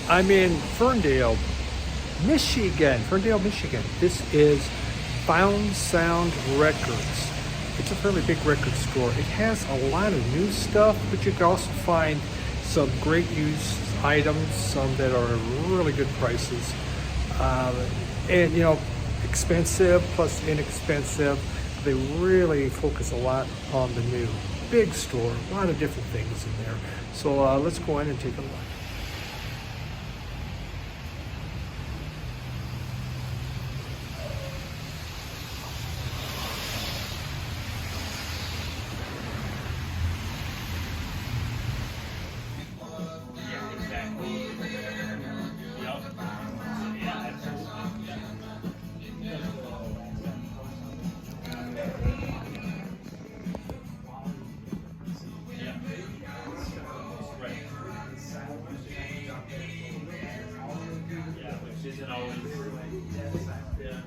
I'm in Ferndale, Michigan. Ferndale, Michigan. This is Found Sound Records. It's a fairly big record store. It has a lot of new stuff, but you can also find some great used items, some that are really good prices. And you know, expensive plus inexpensive. They really focus a lot on the new. Big store, a lot of different things in there. So let's go in and take a look. Isn't always. Yeah.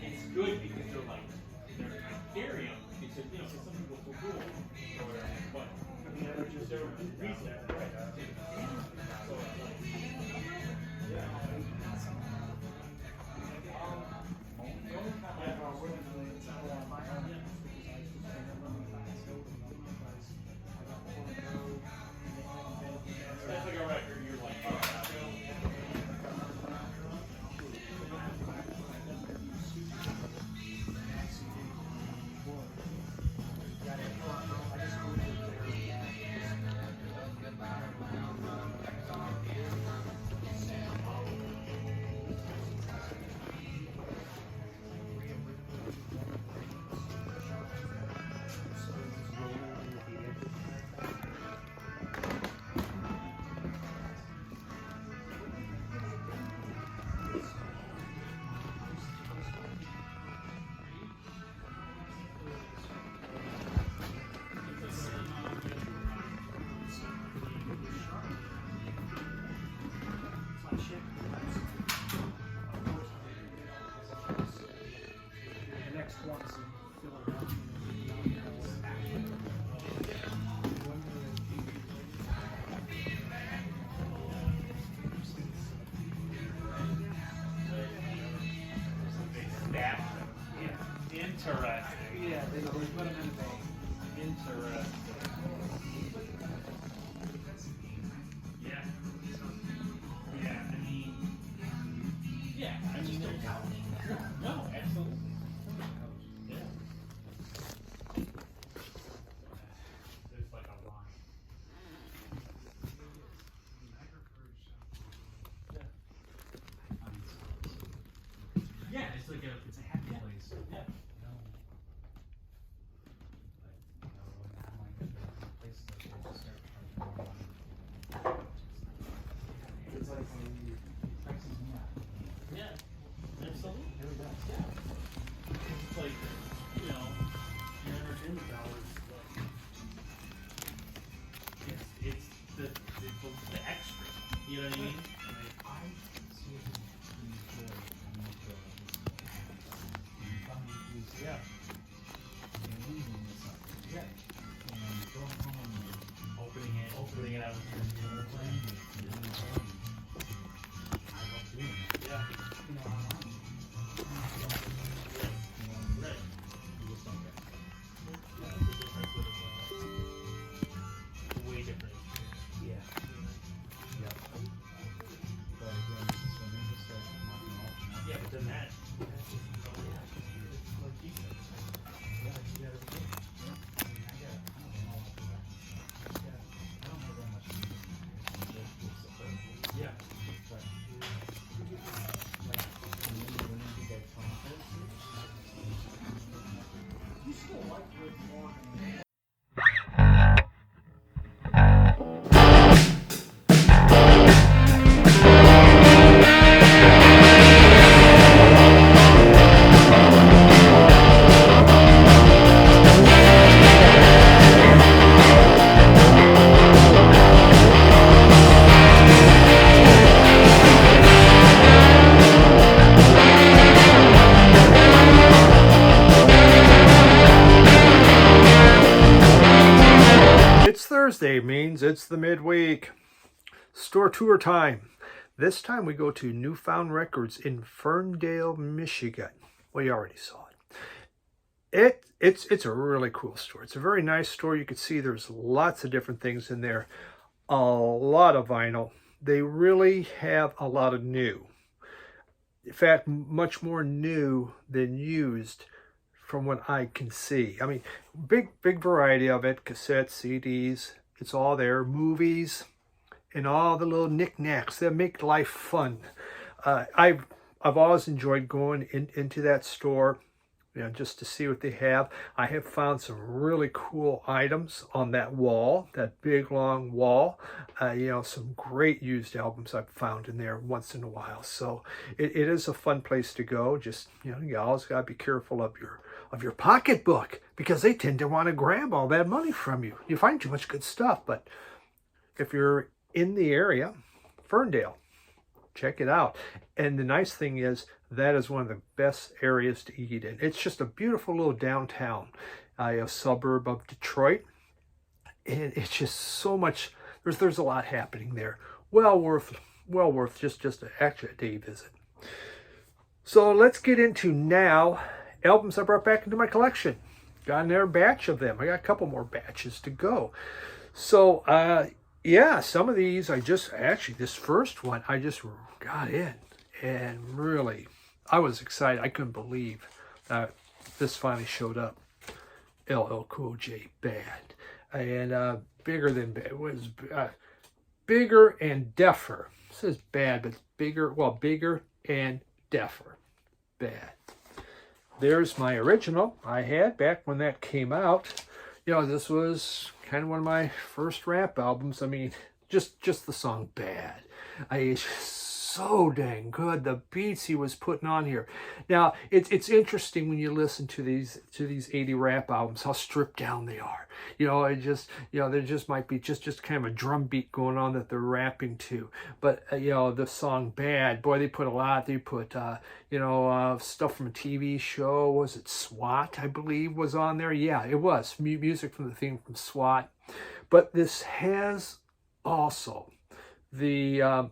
It's good because they're like they're kind of carry them because you know some people feel cool or whatever, but they're just their reason, right? So that's like a record. You're like, oh, interesting. Yeah, they put them in the bank. Interesting. Yeah. Yeah, I mean, no, absolutely. Yeah. There's like a line. Yeah, it's like it's a happy place. Yeah. It's like Yeah, absolutely. Yeah. It's like, you know, your entertainment dollars, it's the extra. You know what I mean? I see it in Yeah. Yeah. And go home and Opening it out. Yeah. you know, online. Right. You just don't get it. Yeah, it's a different sort of, way different. Yeah. Yep. But again, it's when they just start knocking off. Yeah, but then that. Like he said. Yeah, you gotta be good. Yeah. I mean, I don't know all about that. Yeah. I don't know that much. Yeah. But, like, when they did that concert, you still like Rick Morgan. Thursday means it's the midweek. Store tour time. This time we go to Newfound Records in Ferndale, Michigan. Well, you already saw it. It's a really cool store. It's a very nice store. You can see there's lots of different things in there. A lot of vinyl. They really have a lot of new. In fact, much more new than used from what I can see. I mean, big variety of it. Cassettes, CDs, it's all there. Movies, and all the little knickknacks that make life fun. I've always enjoyed going into that store, you know, just to see what they have. I have found some really cool items on that wall, that big long wall. You know, some great used albums I've found in there once in a while. So it is a fun place to go. Just, you know, you always got to be careful of your pocketbook, because they tend to want to grab all that money from you. You find too much good stuff. But if you're in the area, Ferndale, check it out. And the nice thing is, that is one of the best areas to eat in. It's just a beautiful little downtown, a suburb of Detroit. And it's just so much, there's a lot happening there. Well worth just actually a day visit. So let's get into now albums I brought back into my collection. Got another batch of them. I got a couple more batches to go. So yeah, some of these this first one I just got in, and really, I was excited. I couldn't believe that this finally showed up. LL Cool J, Bad. And bigger than Bad. It was bigger and deafer. It says Bad, but bigger and deafer. Bad. There's my original I had back when that came out. You know, this was kind of one of my first rap albums. I mean, just the song Bad. It's so dang good. The beats he was putting on here. Now, it's interesting when you listen to these 80 rap albums, how stripped down they are. You know, there just might be just kind of a drum beat going on that they're rapping to. But you know, the song Bad, boy, they put a lot. They put stuff from a TV show. Was it SWAT, I believe, was on there? Yeah, it was. Music from the theme from SWAT. But this has also the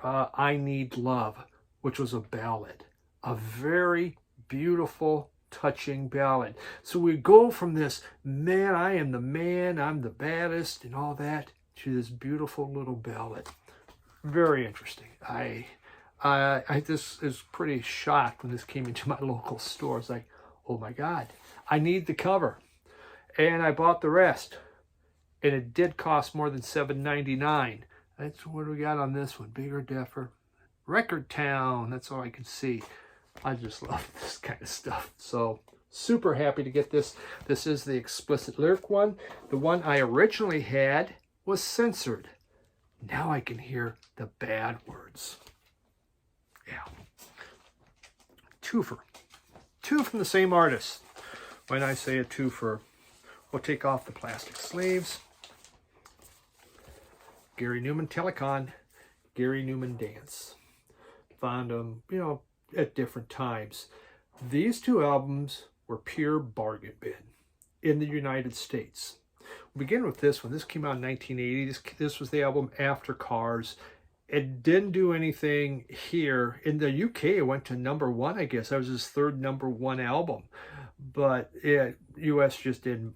I Need Love, which was a ballad, a very beautiful, touching ballad. So we go from this, man, I am the man, I'm the baddest, and all that, to this beautiful little ballad. Very interesting. I just was pretty shocked when this came into my local store. It's like, oh my God, I need the cover. And I bought the rest. And it did cost more than $7.99. That's what we got on this one. Bigger, deafer. Record Town. That's all I can see. I just love this kind of stuff. So super happy to get this. This is the explicit lyric one. The one I originally had was censored. Now I can hear the bad words. Yeah. Twofer. Two from the same artist. When I say a twofer, we'll take off the plastic sleeves. Gary Newman Telecon, Gary Newman Dance. Found them, you know, at different times. These two albums were pure bargain bin in the United States. We'll begin with this one. This came out in 1980. This was the album After Cars. It didn't do anything here. In the UK, it went to #1, I guess. That was his third #1 album. But US just didn't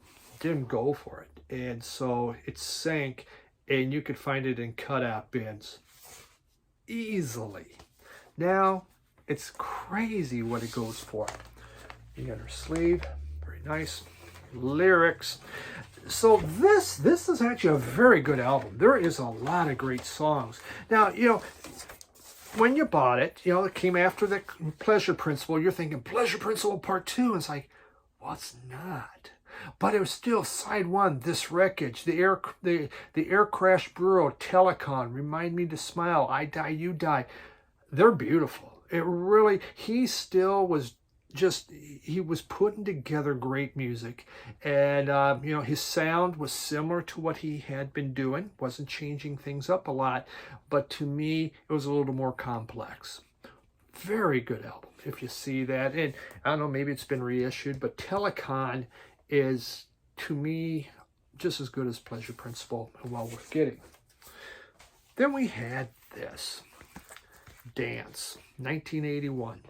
go for it. And so it sank. And you could find it in cutout bins easily. Now, it's crazy what it goes for. You got her sleeve, very nice. Lyrics. So this is actually a very good album. There is a lot of great songs. Now, you know, when you bought it, you know, it came after the Pleasure Principle. You're thinking, Pleasure Principle Part 2. And it's like, well, it's not. But it was still side one, This Wreckage, the Air Crash Bureau, Telecon, Remind Me to Smile, I Die, You Die. They're beautiful. It really, he still was he was putting together great music. And, you know, his sound was similar to what he had been doing. Wasn't changing things up a lot. But to me, it was a little more complex. Very good album, if you see that. And I don't know, maybe it's been reissued, but Telecon is, to me, just as good as Pleasure Principle and well worth getting. Then we had this Dance, 1981.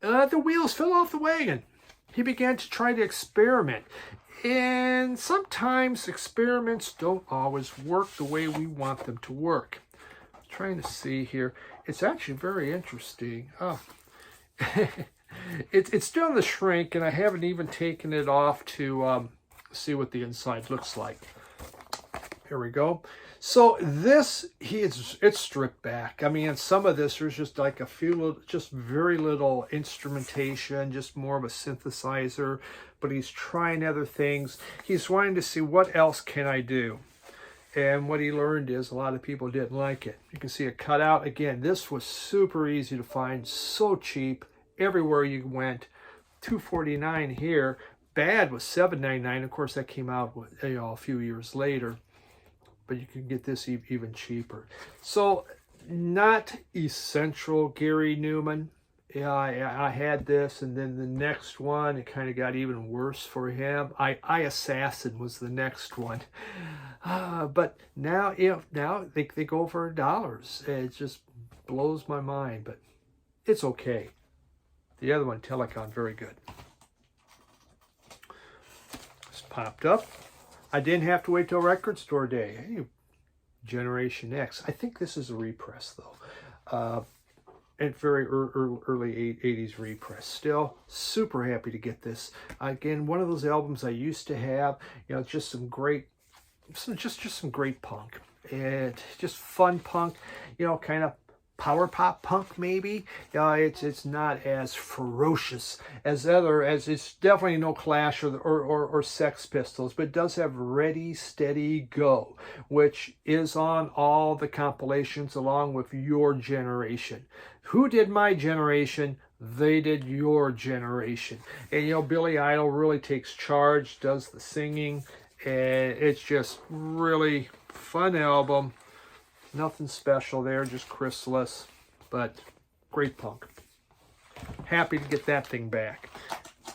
The wheels fell off the wagon. He began to try to experiment. And sometimes experiments don't always work the way we want them to work. I'm trying to see here. It's actually very interesting. Oh, it's still in the shrink, and I haven't even taken it off to see what the inside looks like. Here we go. So this, it's stripped back. I mean, some of this, there's just like a few little, just very little instrumentation, just more of a synthesizer, but he's trying other things. He's wanting to see what else can I do. And what he learned is a lot of people didn't like it. You can see it cut out. Again, this was super easy to find, so cheap, everywhere you went. $249 here. Bad was $7.99. Of course, that came out a few years later. But you can get this even cheaper. So, not essential Gary Newman. Yeah, I had this, and then the next one, it kind of got even worse for him. I Assassin was the next one. But now, now they go for $1. It just blows my mind, but it's okay. The other one, Telecom, very good. It's popped up. I didn't have to wait till record store day. Hey, Generation X. I think this is a repress, though. And very early 80s repress. Still super happy to get this. Again, one of those albums I used to have. You know, just some great, just some great punk. And just fun punk. You know, kind of power pop punk, maybe. It's not as ferocious as it's definitely no Clash or Sex Pistols, but it does have Ready, Steady, Go, which is on all the compilations along with Your Generation. Who did my generation? They did Your Generation. And you know, Billy Idol really takes charge, does the singing, and it's just really fun album. Nothing special there, just Chrysalis, but great punk. Happy to get that thing back.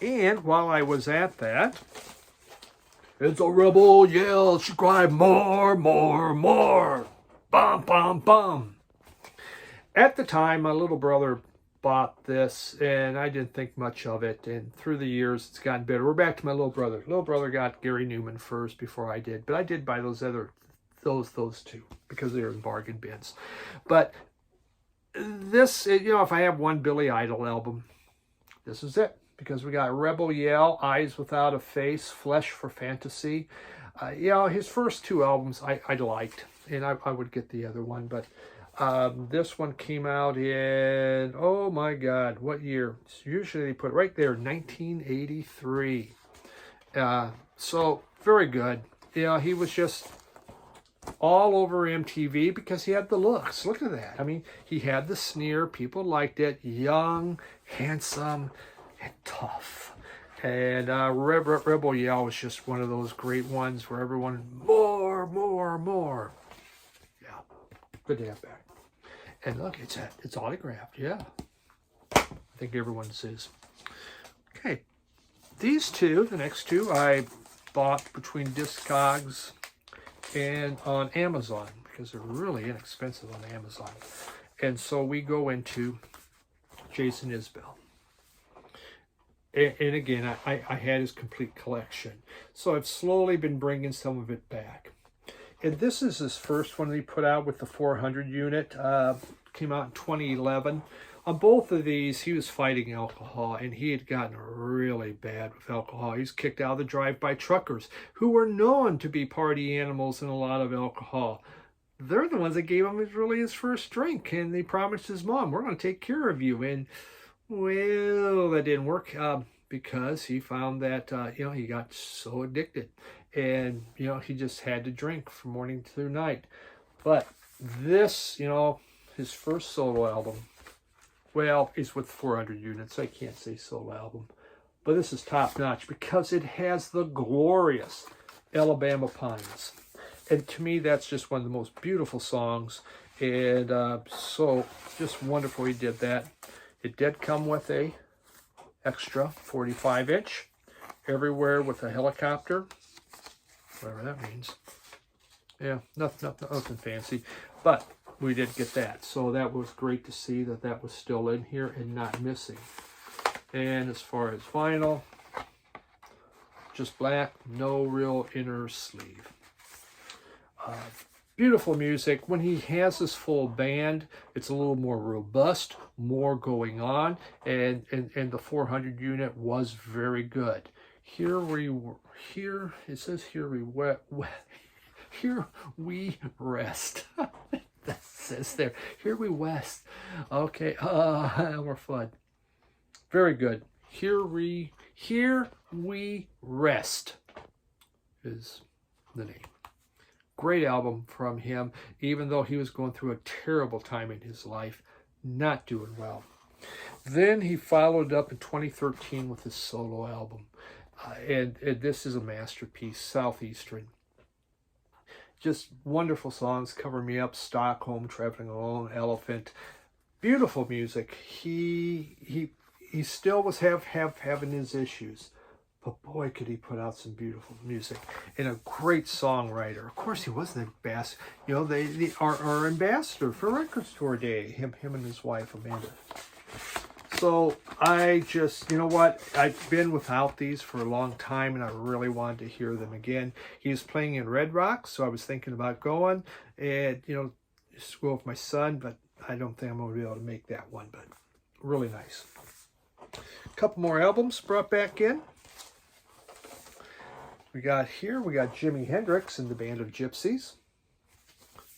And while I was at that, it's a rebel yell, she cried, more, more, more, bum, bum, bum. At the time, my little brother bought this, and I didn't think much of it, and through the years, it's gotten better. We're back to my little brother. Little brother got Gary Newman first before I did, but I did buy those two because they were in bargain bins. But this, you know, if I have one Billy Idol album, this is it, because we got Rebel Yell, Eyes Without a Face, Flesh for Fantasy. You know, his first two albums I liked, and I would get the other one, but this one came out in, oh my God, what year? Usually they put right there, 1983. So very good. You know, he was just all over MTV because he had the looks. Look at that. I mean, he had the sneer. People liked it. Young, handsome, and tough. And Rebel Yell was just one of those great ones where everyone, more, more, more. Yeah, good to have back. And look, it's autographed. Yeah, I think everyone's is. Okay, these two, the next two, I bought between Discogs and on Amazon because they're really inexpensive on Amazon. And so we go into Jason Isbell. And again, I had his complete collection. So I've slowly been bringing some of it back. And this is his first one he put out with the 400 unit. Came out in 2011. On both of these, he was fighting alcohol, and he had gotten really bad with alcohol. He was kicked out of the drive-by truckers, who were known to be party animals and a lot of alcohol. They're the ones that gave him his first drink, and they promised his mom, we're going to take care of you. And, well, that didn't work because he found that, you know, he got so addicted. And, you know, he just had to drink from morning through night. But this, you know, his first solo album, well, it's with 400 units. I can't say solo album. But this is top notch because it has the glorious Alabama Pines. And to me, that's just one of the most beautiful songs. And so just wonderful he did that. It did come with a extra 45-inch everywhere with a helicopter. whatever that means. Yeah, nothing fancy, but we did get that. So that was great to see that that was still in here and not missing. And as far as vinyl, just black, no real inner sleeve. Beautiful music. When he has this full band, it's a little more robust, more going on, and the 400 unit was very good. Here it says here we rest. That says there. Here we rest. Okay, Elmer Fudd. Very good. Here we rest is the name. Great album from him, even though he was going through a terrible time in his life, not doing well. Then he followed up in 2013 with his solo album. And this is a masterpiece, Southeastern. Just wonderful songs, Cover Me Up, Stockholm, Traveling Alone, Elephant. Beautiful music. He still was having his issues, but boy, could he put out some beautiful music, and a great songwriter. Of course, he was the ambassador. You know, our ambassador for Record Store Day. Him and his wife Amanda. So I just, you know what? I've been without these for a long time, and I really wanted to hear them again. He was playing in Red Rocks, so I was thinking about going and, you know, just go with my son, but I don't think I'm going to be able to make that one, but really nice. A couple more albums brought back in. We got Jimi Hendrix and the Band of Gypsies.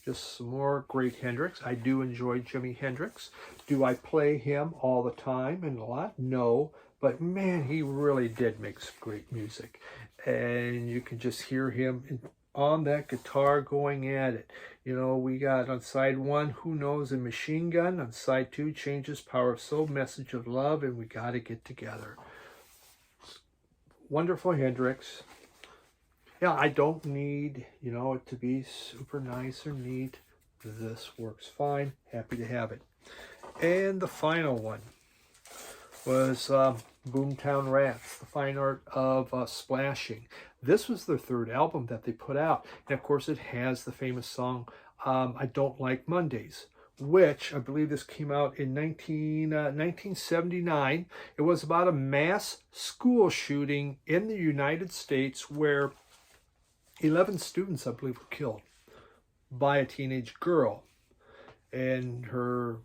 Just some more great Hendrix. I do enjoy Jimi Hendrix. Do I play him all the time and a lot? No. But man, he really did make some great music. And you can just hear him on that guitar going at it. You know, we got on side 1, Who Knows, and Machine Gun. On side 2, Changes, Power of Soul, Message of Love, and We Gotta Get Together. Wonderful Hendrix. Yeah, I don't need, you know, it to be super nice or neat. This works fine. Happy to have it. And the final one was Boomtown Rats, The Fine Art of Splashing. This was their 3rd album that they put out. And of course, it has the famous song, I Don't Like Mondays, which I believe this came out in 1979. It was about a mass school shooting in the United States where 11 students, I believe, were killed by a teenage girl. And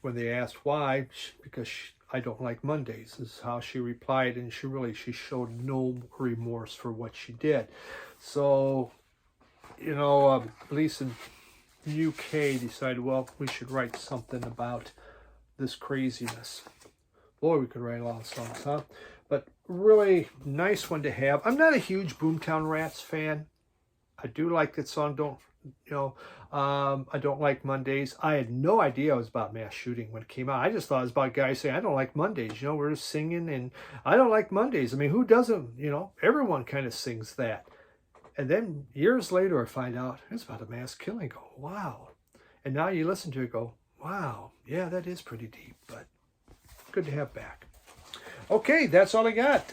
when they asked why, because I don't like Mondays, is how she replied. And she showed no remorse for what she did. So, you know, police in the UK decided, well, we should write something about this craziness. Boy, we could write a lot of songs, huh? But really nice one to have. I'm not a huge Boomtown Rats fan. I do like that song, I Don't Like Mondays. I had no idea it was about mass shooting when it came out. I just thought it was about guys saying, I don't like Mondays. You know, we're just singing, and I don't like Mondays. I mean, who doesn't? You know, everyone kind of sings that. And then years later, I find out it's about a mass killing. Go, wow. And now you listen to it, go, wow. Yeah, that is pretty deep, but good to have back. Okay, that's all I got.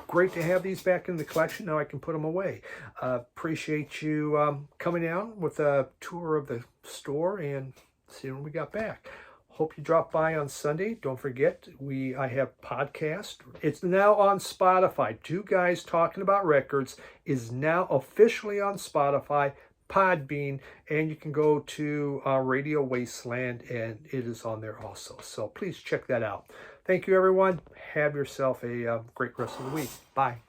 Great to have these back in the collection. Now I can put them away. Appreciate you coming down with a tour of the store and seeing what we got back. Hope you drop by on Sunday. Don't forget, I have podcast. It's now on Spotify. 2 Guys Talking About Records is now officially on Spotify, Podbean, and you can go to Radio Wasteland, and it is on there also. So please check that out. Thank you, everyone. Have yourself a great rest of the week. Bye.